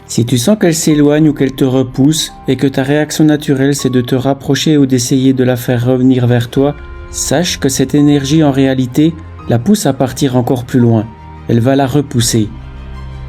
Si tu sens qu'elle s'éloigne ou qu'elle te repousse et que ta réaction naturelle c'est de te rapprocher ou d'essayer de la faire revenir vers toi, sache que cette énergie en réalité la pousse à partir encore plus loin. Elle va la repousser.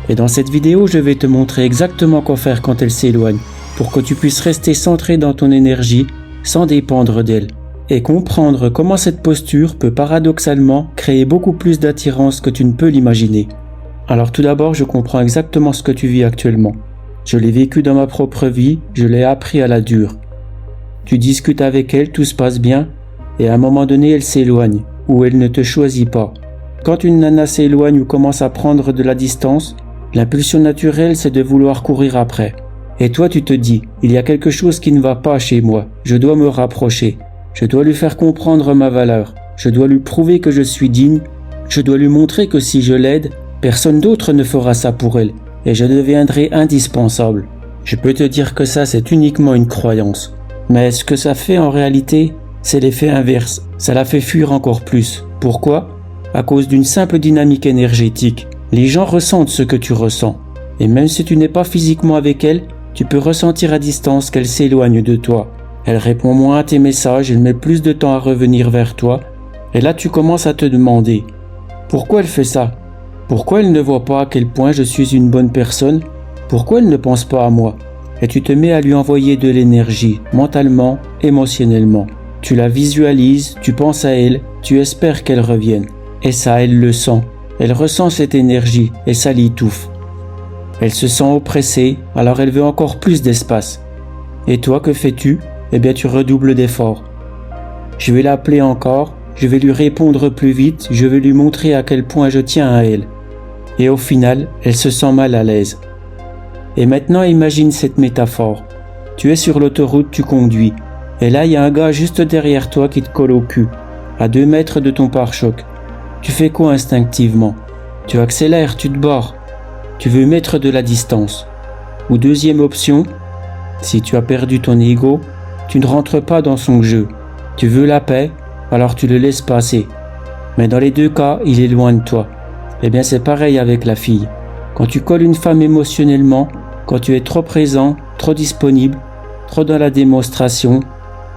Et dans cette vidéo, je vais te montrer exactement quoi faire quand elle s'éloigne pour que tu puisses rester centré dans ton énergie sans dépendre d'elle et comprendre comment cette posture peut paradoxalement créer beaucoup plus d'attirance que tu ne peux l'imaginer. Alors tout d'abord, je comprends exactement ce que tu vis actuellement. Je l'ai vécu dans ma propre vie, je l'ai appris à la dure. Tu discutes avec elle, tout se passe bien, et à un moment donné, elle s'éloigne, ou elle ne te choisit pas. Quand une nana s'éloigne ou commence à prendre de la distance, l'impulsion naturelle, c'est de vouloir courir après. Et toi, tu te dis, il y a quelque chose qui ne va pas chez moi, je dois me rapprocher, je dois lui faire comprendre ma valeur, je dois lui prouver que je suis digne, je dois lui montrer que si je l'aide, personne d'autre ne fera ça pour elle, et je deviendrai indispensable. Je peux te dire que ça, c'est uniquement une croyance. Mais ce que ça fait en réalité, c'est l'effet inverse. Ça la fait fuir encore plus. Pourquoi ? À cause d'une simple dynamique énergétique. Les gens ressentent ce que tu ressens. Et même si tu n'es pas physiquement avec elle, tu peux ressentir à distance qu'elle s'éloigne de toi. Elle répond moins à tes messages, elle met plus de temps à revenir vers toi. Et là, tu commences à te demander, pourquoi elle fait ça ? Pourquoi elle ne voit pas à quel point je suis une bonne personne ? Pourquoi elle ne pense pas à moi ? Et tu te mets à lui envoyer de l'énergie, mentalement, émotionnellement. Tu la visualises, tu penses à elle, tu espères qu'elle revienne. Et ça, elle le sent. Elle ressent cette énergie et ça l'étouffe. Elle se sent oppressée, alors elle veut encore plus d'espace. Et toi, que fais-tu ? Eh bien, tu redoubles d'efforts. Je vais l'appeler encore, je vais lui répondre plus vite, je vais lui montrer à quel point je tiens à elle. Et au final, elle se sent mal à l'aise. Et maintenant, imagine cette métaphore. Tu es sur l'autoroute, tu conduis. Et là, il y a un gars juste derrière toi qui te colle au cul, à 2 mètres de ton pare-choc. Tu fais quoi instinctivement ? Tu accélères, tu te barres. Tu veux mettre de la distance. Ou deuxième option, si tu as perdu ton ego, tu ne rentres pas dans son jeu. Tu veux la paix, alors tu le laisses passer. Mais dans les 2 cas, il est loin de toi. Eh bien, c'est pareil avec la fille. Quand tu colles une femme émotionnellement, quand tu es trop présent, trop disponible, trop dans la démonstration,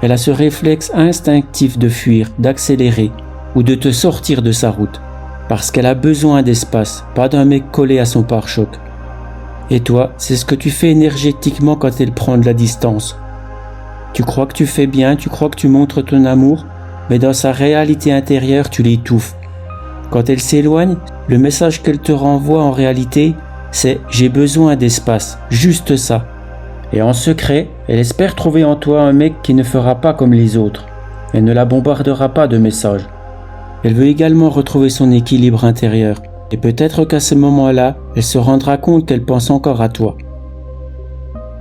elle a ce réflexe instinctif de fuir, d'accélérer ou de te sortir de sa route. Parce qu'elle a besoin d'espace, pas d'un mec collé à son pare-choc. Et toi, c'est ce que tu fais énergétiquement quand elle prend de la distance. Tu crois que tu fais bien, tu crois que tu montres ton amour, mais dans sa réalité intérieure, tu l'étouffes. Quand elle s'éloigne, le message qu'elle te renvoie en réalité, c'est « j'ai besoin d'espace », juste ça. Et en secret, elle espère trouver en toi un mec qui ne fera pas comme les autres. Elle ne la bombardera pas de messages. Elle veut également retrouver son équilibre intérieur. Et peut-être qu'à ce moment-là, elle se rendra compte qu'elle pense encore à toi.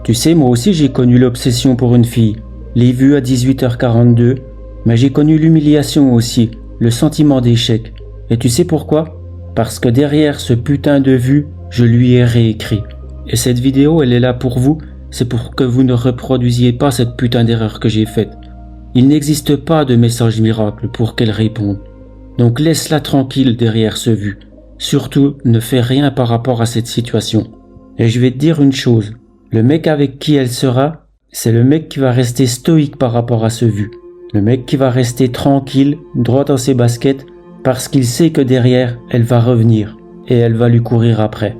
Tu sais, moi aussi j'ai connu l'obsession pour une fille. Les vues à 18h42, mais j'ai connu l'humiliation aussi, le sentiment d'échec. Et tu sais pourquoi ? Parce que derrière ce putain de vue, je lui ai réécrit. Et cette vidéo, elle est là pour vous, c'est pour que vous ne reproduisiez pas cette putain d'erreur que j'ai faite. Il n'existe pas de message miracle pour qu'elle réponde. Donc laisse-la tranquille derrière ce vu. Surtout, ne fais rien par rapport à cette situation. Et je vais te dire une chose, le mec avec qui elle sera, c'est le mec qui va rester stoïque par rapport à ce vu. Le mec qui va rester tranquille, droit dans ses baskets, parce qu'il sait que derrière, elle va revenir et elle va lui courir après.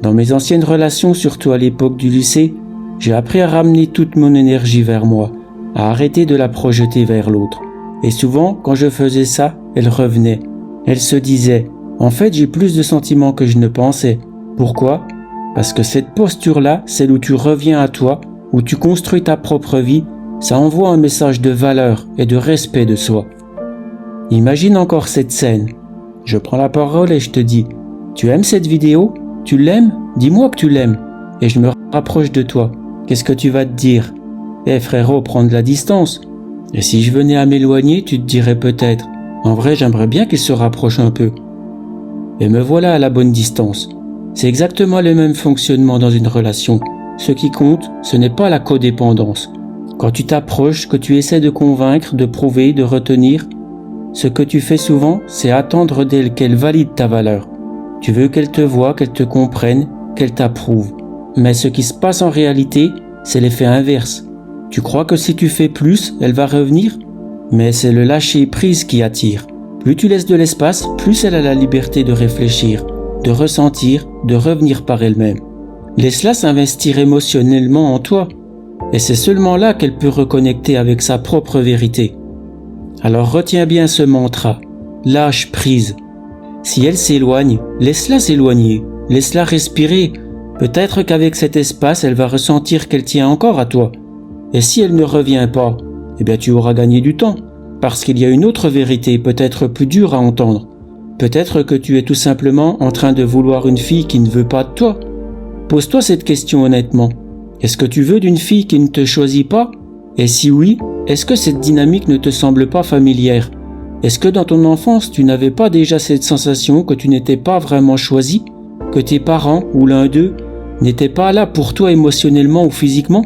Dans mes anciennes relations, surtout à l'époque du lycée, j'ai appris à ramener toute mon énergie vers moi, à arrêter de la projeter vers l'autre. Et souvent, quand je faisais ça, elle revenait. Elle se disait « En fait, j'ai plus de sentiments que je ne pensais. » Pourquoi ? Parce que cette posture-là, celle où tu reviens à toi, où tu construis ta propre vie, ça envoie un message de valeur et de respect de soi. Imagine encore cette scène. Je prends la parole et je te dis « Tu aimes cette vidéo ? Tu l'aimes ? Dis-moi que tu l'aimes. » Et je me rapproche de toi. Qu'est-ce que tu vas te dire ? « Eh frérot, prends de la distance. » Et si je venais à m'éloigner, tu te dirais peut-être « En vrai, j'aimerais bien qu'il se rapproche un peu. » Et me voilà à la bonne distance. C'est exactement le même fonctionnement dans une relation. Ce qui compte, ce n'est pas la codépendance. Quand tu t'approches, que tu essaies de convaincre, de prouver, de retenir, ce que tu fais souvent, c'est attendre d'elle qu'elle valide ta valeur. Tu veux qu'elle te voie, qu'elle te comprenne, qu'elle t'approuve. Mais ce qui se passe en réalité, c'est l'effet inverse. Tu crois que si tu fais plus, elle va revenir? Mais c'est le lâcher-prise qui attire. Plus tu laisses de l'espace, plus elle a la liberté de réfléchir, de ressentir, de revenir par elle-même. Laisse-la s'investir émotionnellement en toi. Et c'est seulement là qu'elle peut reconnecter avec sa propre vérité. Alors retiens bien ce mantra. Lâche prise. Si elle s'éloigne, laisse-la s'éloigner. Laisse-la respirer. Peut-être qu'avec cet espace, elle va ressentir qu'elle tient encore à toi. Et si elle ne revient pas, eh bien tu auras gagné du temps. Parce qu'il y a une autre vérité peut-être plus dure à entendre. Peut-être que tu es tout simplement en train de vouloir une fille qui ne veut pas de toi. Pose-toi cette question honnêtement. Est-ce que tu veux d'une fille qui ne te choisit pas? Et si oui, est-ce que cette dynamique ne te semble pas familière? Est-ce que dans ton enfance, tu n'avais pas déjà cette sensation que tu n'étais pas vraiment choisi? Que tes parents, ou l'un d'eux, n'étaient pas là pour toi émotionnellement ou physiquement?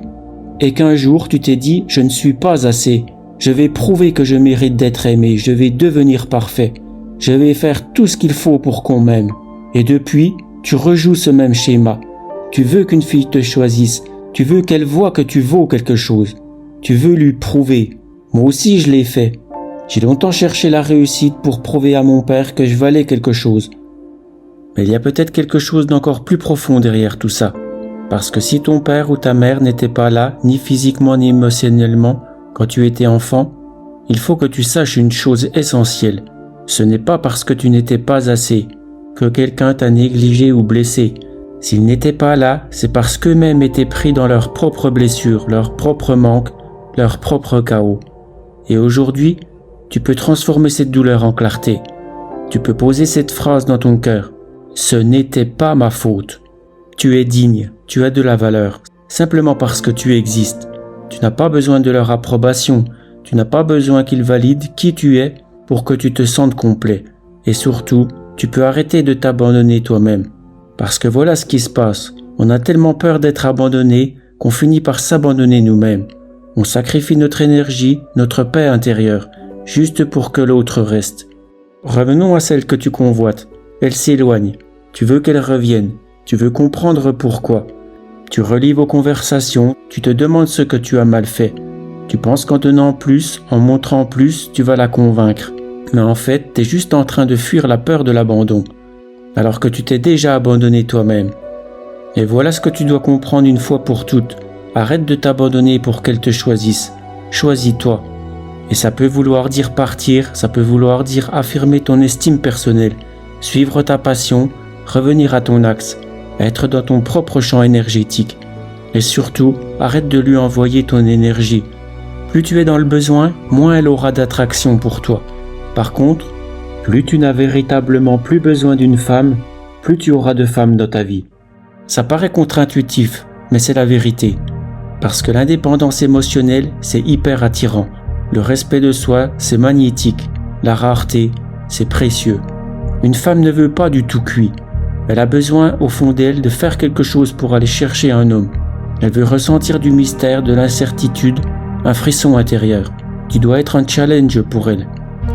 Et qu'un jour, tu t'es dit « Je ne suis pas assez. Je vais prouver que je mérite d'être aimé. Je vais devenir parfait. Je vais faire tout ce qu'il faut pour qu'on m'aime. » Et depuis, tu rejoues ce même schéma. Tu veux qu'une fille te choisisse. Tu veux qu'elle voie que tu vaux quelque chose. Tu veux lui prouver. Moi aussi, je l'ai fait. J'ai longtemps cherché la réussite pour prouver à mon père que je valais quelque chose. Mais il y a peut-être quelque chose d'encore plus profond derrière tout ça. Parce que si ton père ou ta mère n'était pas là, ni physiquement ni émotionnellement, quand tu étais enfant, il faut que tu saches une chose essentielle. Ce n'est pas parce que tu n'étais pas assez, que quelqu'un t'a négligé ou blessé. S'ils n'étaient pas là, c'est parce qu'eux-mêmes étaient pris dans leurs propres blessures, leurs propres manques, leur propre chaos. Et aujourd'hui, tu peux transformer cette douleur en clarté. Tu peux poser cette phrase dans ton cœur. Ce n'était pas ma faute. Tu es digne, tu as de la valeur, simplement parce que tu existes. Tu n'as pas besoin de leur approbation, tu n'as pas besoin qu'ils valident qui tu es pour que tu te sentes complet. Et surtout, tu peux arrêter de t'abandonner toi-même. Parce que voilà ce qui se passe. On a tellement peur d'être abandonné qu'on finit par s'abandonner nous-mêmes. On sacrifie notre énergie, notre paix intérieure, juste pour que l'autre reste. Revenons à celle que tu convoites. Elle s'éloigne. Tu veux qu'elle revienne. Tu veux comprendre pourquoi. Tu relis vos conversations, tu te demandes ce que tu as mal fait. Tu penses qu'en donnant plus, en montrant plus, tu vas la convaincre. Mais en fait, tu es juste en train de fuir la peur de l'abandon. Alors que tu t'es déjà abandonné toi-même. Et voilà ce que tu dois comprendre une fois pour toutes. Arrête de t'abandonner pour qu'elle te choisisse. Choisis-toi. Et ça peut vouloir dire partir, ça peut vouloir dire affirmer ton estime personnelle, suivre ta passion, revenir à ton axe, être dans ton propre champ énergétique. Et surtout, arrête de lui envoyer ton énergie. Plus tu es dans le besoin, moins elle aura d'attraction pour toi. Par contre, plus tu n'as véritablement plus besoin d'une femme, plus tu auras de femmes dans ta vie. Ça paraît contre-intuitif, mais c'est la vérité. Parce que l'indépendance émotionnelle, c'est hyper attirant. Le respect de soi, c'est magnétique. La rareté, c'est précieux. Une femme ne veut pas du tout cuit. Elle a besoin, au fond d'elle, de faire quelque chose pour aller chercher un homme. Elle veut ressentir du mystère, de l'incertitude, un frisson intérieur. Tu dois être un challenge pour elle.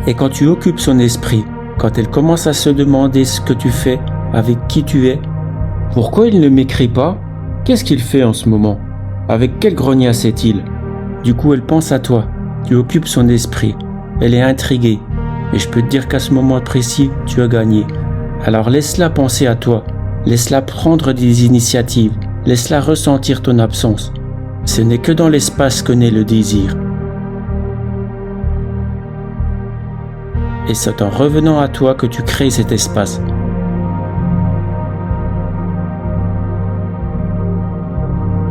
Et quand tu occupes son esprit, quand elle commence à se demander ce que tu fais, avec qui tu es, pourquoi il ne m'écrit pas? Qu'est-ce qu'il fait en ce moment? Avec quel grognasse est-il? Du coup, elle pense à toi. Tu occupes son esprit. Elle est intriguée. Et je peux te dire qu'à ce moment précis, tu as gagné. Alors laisse-la penser à toi. Laisse-la prendre des initiatives. Laisse-la ressentir ton absence. Ce n'est que dans l'espace que naît le désir. Et c'est en revenant à toi que tu crées cet espace.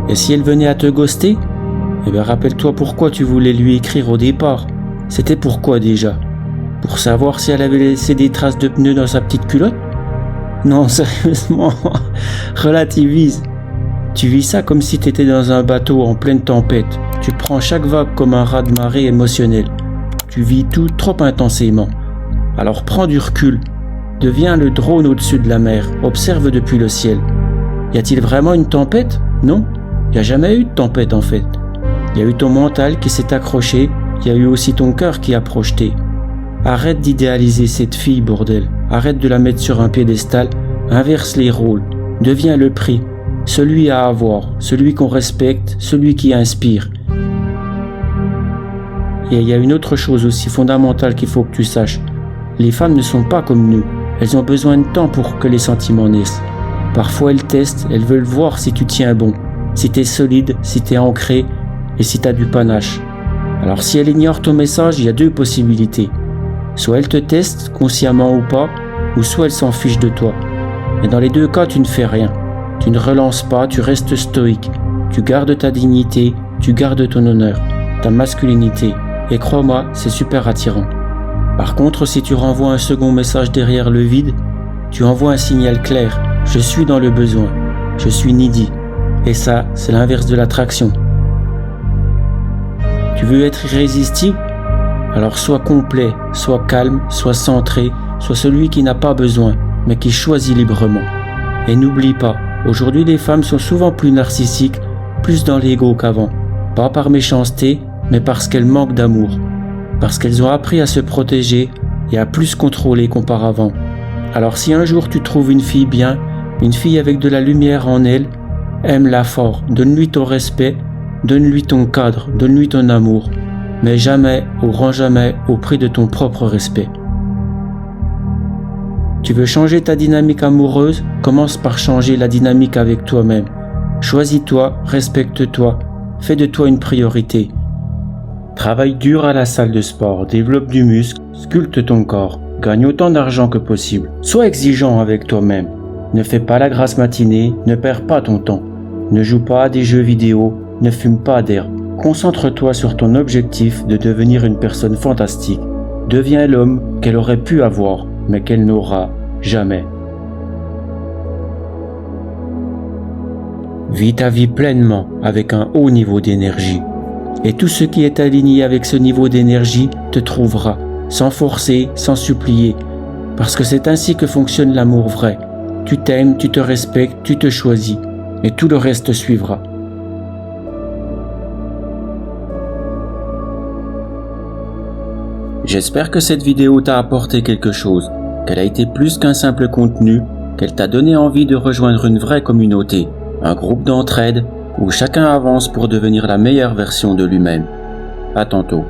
Et si elle venait à te ghoster, eh bien rappelle-toi pourquoi tu voulais lui écrire au départ. C'était pourquoi déjà? Pour savoir si elle avait laissé des traces de pneus dans sa petite culotte? Non, sérieusement, relativise. Tu vis ça comme si tu étais dans un bateau en pleine tempête. Tu prends chaque vague comme un raz-de-marée émotionnel. Tu vis tout trop intensément. Alors prends du recul. Deviens le drone au-dessus de la mer. Observe depuis le ciel. Y a-t-il vraiment une tempête? Non. Il n'y a jamais eu de tempête en fait. Il y a eu ton mental qui s'est accroché. Il y a eu aussi ton cœur qui a projeté. Arrête d'idéaliser cette fille, bordel. Arrête de la mettre sur un piédestal. Inverse les rôles. Deviens le prix, celui à avoir, celui qu'on respecte, celui qui inspire. Et il y a une autre chose aussi fondamentale qu'il faut que tu saches. Les femmes ne sont pas comme nous. Elles ont besoin de temps pour que les sentiments naissent. Parfois elles testent, elles veulent voir si tu tiens bon, si t'es solide, si t'es ancré et si t'as du panache. Alors si elles ignorent ton message, il y a deux possibilités. Soit elles te testent, consciemment ou pas, ou soit elles s'en fichent de toi. Et dans les deux cas, tu ne fais rien. Tu ne relances pas, tu restes stoïque. Tu gardes ta dignité, tu gardes ton honneur, ta masculinité. Et crois-moi, c'est super attirant. Par contre, si tu renvoies un second message derrière le vide, tu envoies un signal clair. Je suis dans le besoin. Je suis needy. Et ça, c'est l'inverse de l'attraction. Tu veux être irrésistible? Alors sois complet, sois calme, sois centré, sois celui qui n'a pas besoin, mais qui choisit librement. Et n'oublie pas, aujourd'hui les femmes sont souvent plus narcissiques, plus dans l'ego qu'avant. Pas par méchanceté, mais parce qu'elles manquent d'amour. Parce qu'elles ont appris à se protéger et à plus contrôler qu'auparavant. Alors si un jour tu trouves une fille bien, une fille avec de la lumière en elle, aime-la fort, donne-lui ton respect, donne-lui ton cadre, donne-lui ton amour, mais jamais, au grand jamais, au prix de ton propre respect. Tu veux changer ta dynamique amoureuse? Commence par changer la dynamique avec toi-même. Choisis-toi, respecte-toi, fais de toi une priorité. Travaille dur à la salle de sport, développe du muscle, sculpte ton corps, gagne autant d'argent que possible. Sois exigeant avec toi-même. Ne fais pas la grasse matinée, ne perds pas ton temps. Ne joue pas à des jeux vidéo, ne fume pas d'herbe. Concentre-toi sur ton objectif de devenir une personne fantastique. Deviens l'homme qu'elle aurait pu avoir, mais qu'elle n'aura jamais. Vis ta vie pleinement avec un haut niveau d'énergie. Et tout ce qui est aligné avec ce niveau d'énergie te trouvera, sans forcer, sans supplier, parce que c'est ainsi que fonctionne l'amour vrai. Tu t'aimes, tu te respectes, tu te choisis, et tout le reste suivra. J'espère que cette vidéo t'a apporté quelque chose, qu'elle a été plus qu'un simple contenu, qu'elle t'a donné envie de rejoindre une vraie communauté, un groupe d'entraide où chacun avance pour devenir la meilleure version de lui-même. À tantôt.